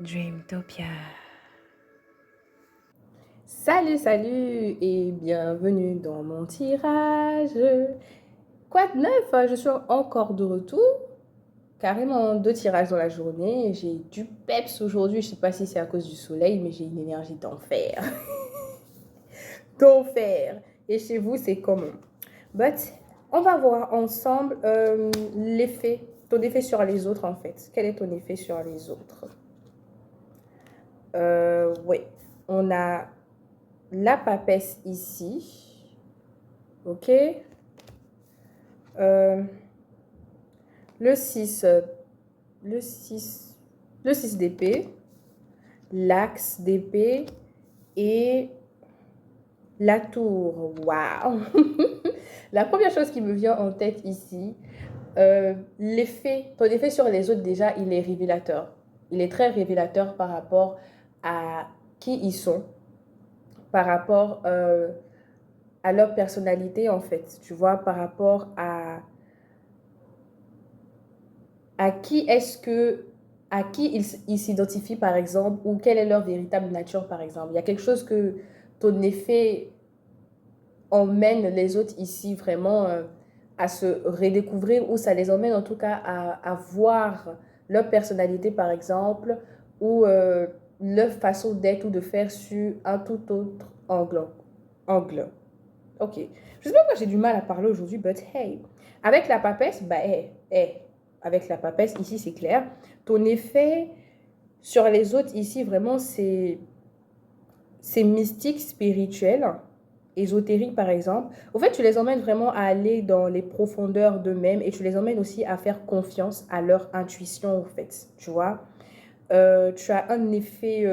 Dreamtopia. Salut, salut et bienvenue dans mon tirage. Quoi de neuf? Je suis encore de retour. Carrément deux tirages dans la journée. J'ai du peps aujourd'hui. Je sais pas si c'est à cause du soleil, mais j'ai une énergie d'enfer. D'enfer. Et chez vous, c'est comment? But on va voir ensemble l'effet, ton effet sur les autres en fait. Quel est ton effet sur les autres? Oui, on a la papesse ici. Ok. Euh, le 6 le 6 le 6 d'épée, l'axe d'épée et la tour. Waouh! La première chose qui me vient en tête ici, ton effet sur les autres, déjà, il est révélateur. Il est très révélateur par rapport à qui ils sont, par rapport à leur personnalité, en fait. Tu vois, par rapport à qui est-ce que à qui ils s'identifient par exemple ou quelle est leur véritable nature par exemple. Il y a quelque chose que ton effet emmène les autres ici vraiment à se redécouvrir ou ça les emmène en tout cas à voir leur personnalité par exemple ou leur façon d'être ou de faire sur un tout autre angle. Ok. Je sais pas pourquoi j'ai du mal à parler aujourd'hui, but hey. Avec la papesse, bah hey. Avec la papesse, ici c'est clair. Ton effet sur les autres ici, vraiment, c'est mystique, spirituel, ésotérique par exemple. Au fait, tu les emmènes vraiment à aller dans les profondeurs d'eux-mêmes et tu les emmènes aussi à faire confiance à leur intuition, au fait. Tu vois, tu as un effet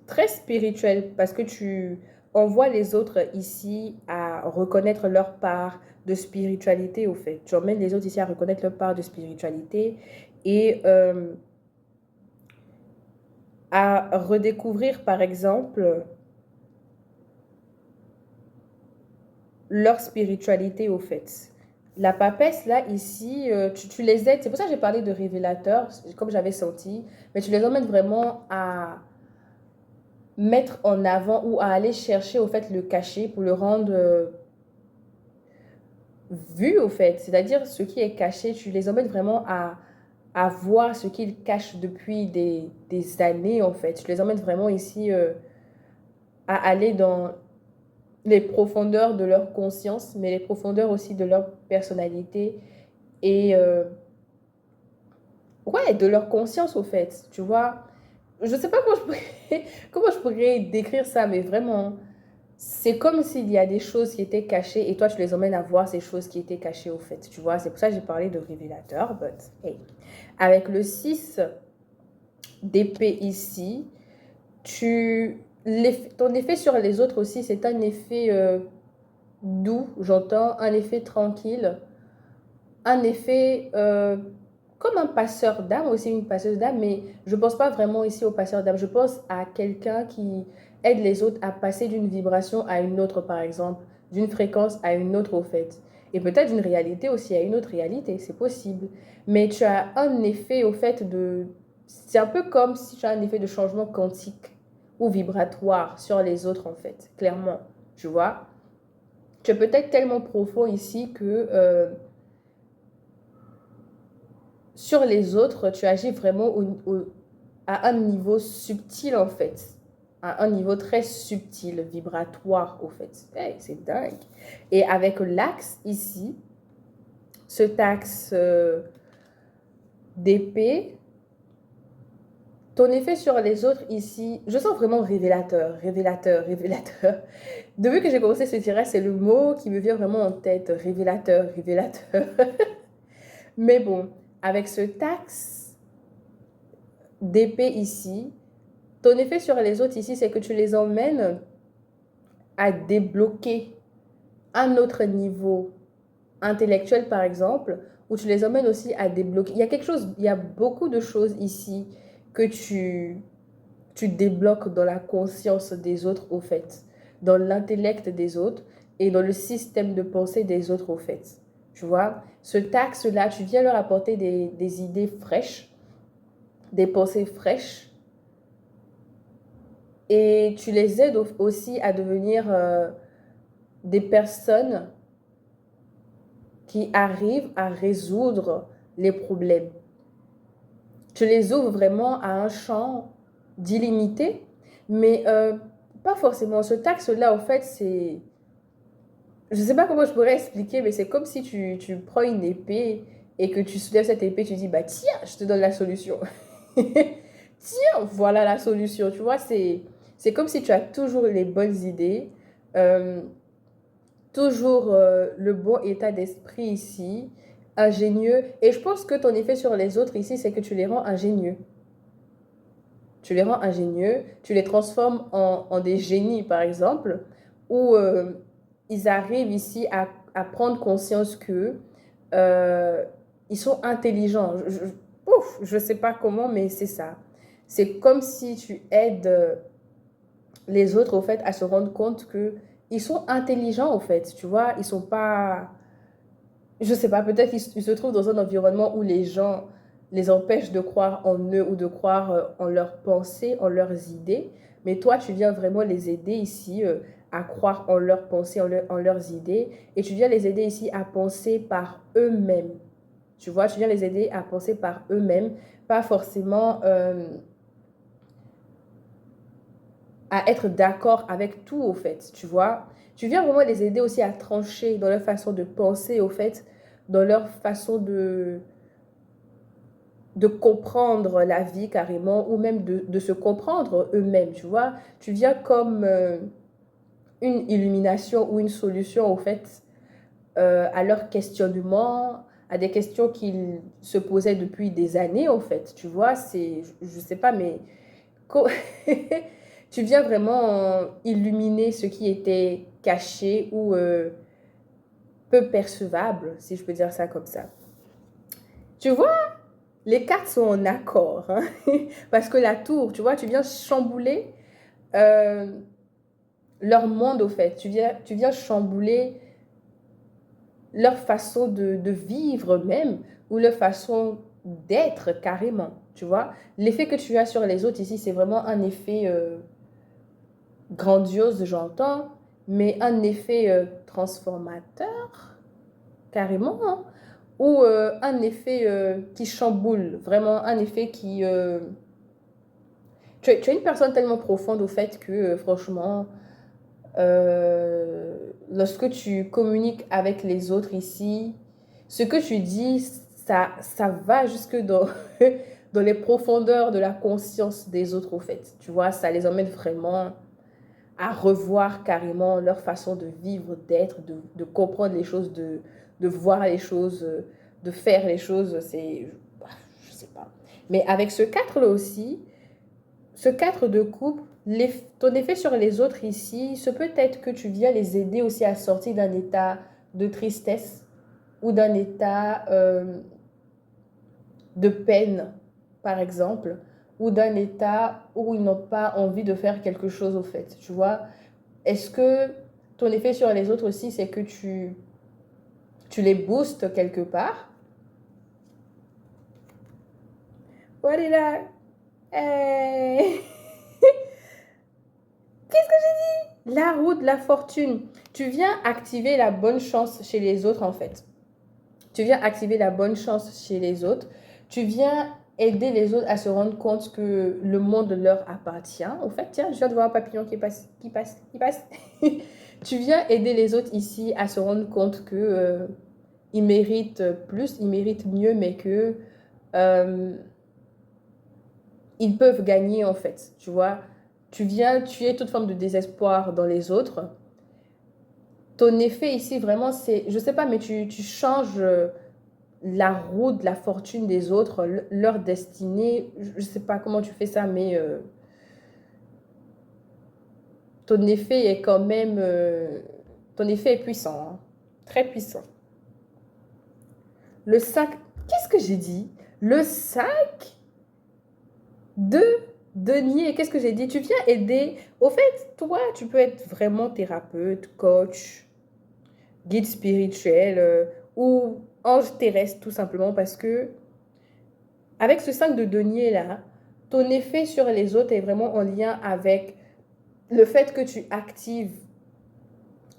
très spirituel parce que tu envoies les autres ici à reconnaître leur part de spiritualité, au fait. Tu emmènes les autres ici à reconnaître leur part de spiritualité et à redécouvrir, par exemple, leur spiritualité, au fait. La papesse, là, ici, tu les aides. C'est pour ça que j'ai parlé de révélateur, comme j'avais senti. Mais tu les emmènes vraiment à mettre en avant ou à aller chercher, au fait, le cachet pour le rendre vu, au fait. C'est-à-dire, ce qui est caché, tu les emmènes vraiment à voir ce qu'ils cachent depuis des années, en fait. Tu les emmènes vraiment ici à aller dans les profondeurs de leur conscience, mais les profondeurs aussi de leur personnalité et ouais, de leur conscience au fait, tu vois. Je sais pas comment comment je pourrais décrire ça, mais vraiment, c'est comme s'il y a des choses qui étaient cachées et toi tu les emmènes à voir ces choses qui étaient cachées au fait, tu vois. C'est pour ça que j'ai parlé de révélateur, but hey. Avec le 6 d'épée ici, ton effet sur les autres aussi, c'est un effet doux, j'entends, un effet tranquille, un effet comme un passeur d'âme, aussi une passeuse d'âme, mais je ne pense pas vraiment ici au passeur d'âme. Je pense à quelqu'un qui aide les autres à passer d'une vibration à une autre, par exemple, d'une fréquence à une autre, au fait. Et peut-être d'une réalité aussi à une autre réalité, c'est possible. Mais tu as un effet, au fait, de... C'est un peu comme si tu as un effet de changement quantique ou vibratoire sur les autres, en fait, clairement. Tu vois? Tu es peut-être tellement profond ici que sur les autres, tu agis vraiment à un niveau subtil en fait. À un niveau très subtil, vibratoire au fait. Hey, c'est dingue. Et avec l'axe ici, cet axe d'épée, ton effet sur les autres ici, je sens vraiment révélateur, révélateur, révélateur. Depuis que j'ai commencé ce tirage, c'est le mot qui me vient vraiment en tête, révélateur, révélateur. Mais bon, avec ce axe d'épée ici, ton effet sur les autres ici, c'est que tu les emmènes à débloquer un autre niveau intellectuel, par exemple, ou tu les emmènes aussi à débloquer. Il y a quelque chose, il y a beaucoup de choses ici que tu débloques dans la conscience des autres, au fait, dans l'intellect des autres et dans le système de pensée des autres, au fait. Tu vois, ce taxe-là, tu viens leur apporter des idées fraîches des pensées fraîches et tu les aides aussi à devenir des personnes qui arrivent à résoudre les problèmes. Tu les ouvres vraiment à un champ d'illimité, mais pas forcément. Ce taxe-là, en fait, c'est... Je ne sais pas comment je pourrais expliquer, mais c'est comme si tu prends une épée et que tu soulèves cette épée, tu dis, bah tiens, je te donne la solution. Tiens, voilà la solution. Tu vois, c'est comme si tu as toujours les bonnes idées, euh, toujours le bon état d'esprit ici, ingénieux. Et je pense que ton effet sur les autres ici, c'est que tu les rends ingénieux. Tu les rends ingénieux, tu les transformes en des génies, par exemple, où ils arrivent ici à prendre conscience que ils sont intelligents. Ouf, je sais pas comment, mais c'est ça. C'est comme si tu aides les autres, au fait, à se rendre compte que ils sont intelligents, au fait, tu vois, ils sont pas... Je sais pas, peut-être qu'ils se trouvent dans un environnement où les gens les empêchent de croire en eux ou de croire en leurs pensées, en leurs idées. Mais toi, tu viens vraiment les aider ici à croire en leurs pensées, en leurs idées. Et tu viens les aider ici à penser par eux-mêmes. Tu vois, tu viens les aider à penser par eux-mêmes, pas forcément à être d'accord avec tout, au fait, tu vois. Tu viens vraiment les aider aussi à trancher dans leur façon de penser, au fait, dans leur façon de comprendre la vie carrément, ou même de se comprendre eux-mêmes, tu vois. Tu viens comme une illumination ou une solution, au fait, à leurs questionnements, à des questions qu'ils se posaient depuis des années, au fait, tu vois. C'est, je sais pas, mais tu viens vraiment illuminer ce qui était caché ou peu percevable, si je peux dire ça comme ça. Tu vois, les cartes sont en accord, hein. Parce que la tour, tu vois, tu viens chambouler euh, leur monde, au fait. Tu viens chambouler leur façon de vivre même, ou leur façon d'être carrément, tu vois. L'effet que tu as sur les autres ici, c'est vraiment un effet grandiose, j'entends, mais un effet transformateur, carrément, hein, ou un effet qui chamboule, vraiment un effet qui... tu es une personne tellement profonde au fait que, franchement, lorsque tu communiques avec les autres ici, ce que tu dis, ça va jusque dans, dans les profondeurs de la conscience des autres, au fait. Tu vois, ça les emmène vraiment à revoir carrément leur façon de vivre, d'être, de comprendre les choses, de voir les choses, de faire les choses. C'est, je sais pas. Mais avec ce 4 là aussi, ce 4 de coupe, ton effet sur les autres ici, ce peut être que tu viens les aider aussi à sortir d'un état de tristesse ou d'un état de peine, par exemple, ou d'un état où ils n'ont pas envie de faire quelque chose au fait. Tu vois, est-ce que ton effet sur les autres aussi, c'est que tu les boostes quelque part? Voilà. Hey. La roue de la fortune. Tu viens activer la bonne chance chez les autres, en fait. Tu viens activer la bonne chance chez les autres. Tu viens aider les autres à se rendre compte que le monde leur appartient. En fait, tiens, je viens de voir un papillon qui passe, qui passe, qui passe. Tu viens aider les autres ici à se rendre compte que ils méritent plus, ils méritent mieux, mais que euh, ils peuvent gagner en fait. Tu vois, tu viens tuer toute forme de désespoir dans les autres. Ton effet ici, vraiment, c'est, je sais pas, mais tu changes la roue de la fortune des autres, leur destinée. Je sais pas comment tu fais ça, mais ton effet est quand même, ton effet est puissant, hein. Très puissant. Le sac, qu'est-ce que j'ai dit? Le sac de denier, qu'est-ce que j'ai dit? Tu viens aider. Au fait, toi, tu peux être vraiment thérapeute, coach, guide spirituel ou ange terrestre, tout simplement, parce que Avec ce 5 de denier là, ton effet sur les autres est vraiment en lien avec le fait que tu actives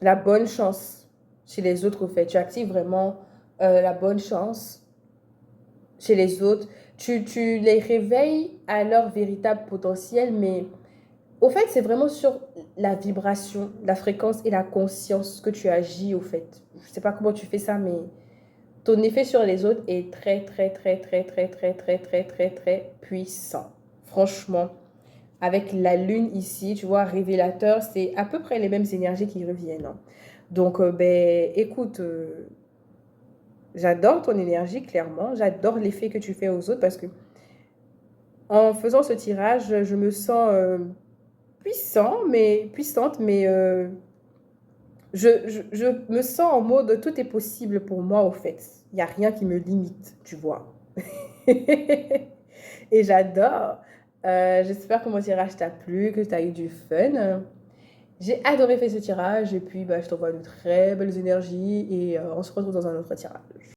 la bonne chance chez les autres, au fait. Tu actives vraiment la bonne chance chez les autres. Tu les réveilles à leur véritable potentiel, mais au fait, c'est vraiment sur la vibration, la fréquence et la conscience que tu agis, au fait. Je sais pas comment tu fais ça, mais ton effet sur les autres est très, très, très, très, très, très, très, très, très, très puissant. Franchement, avec la lune ici, tu vois, révélateur, c'est à peu près les mêmes énergies qui reviennent, hein. Donc, ben, écoute, j'adore ton énergie, clairement. J'adore l'effet que tu fais aux autres parce que en faisant ce tirage, je me sens puissante, mais je me sens en mode tout est possible pour moi, au fait. Il n'y a rien qui me limite, tu vois. Et j'adore. J'espère que mon tirage t'a plu, que tu as eu du fun. J'ai adoré faire ce tirage et puis bah, je t'envoie de très belles énergies et on se retrouve dans un autre tirage.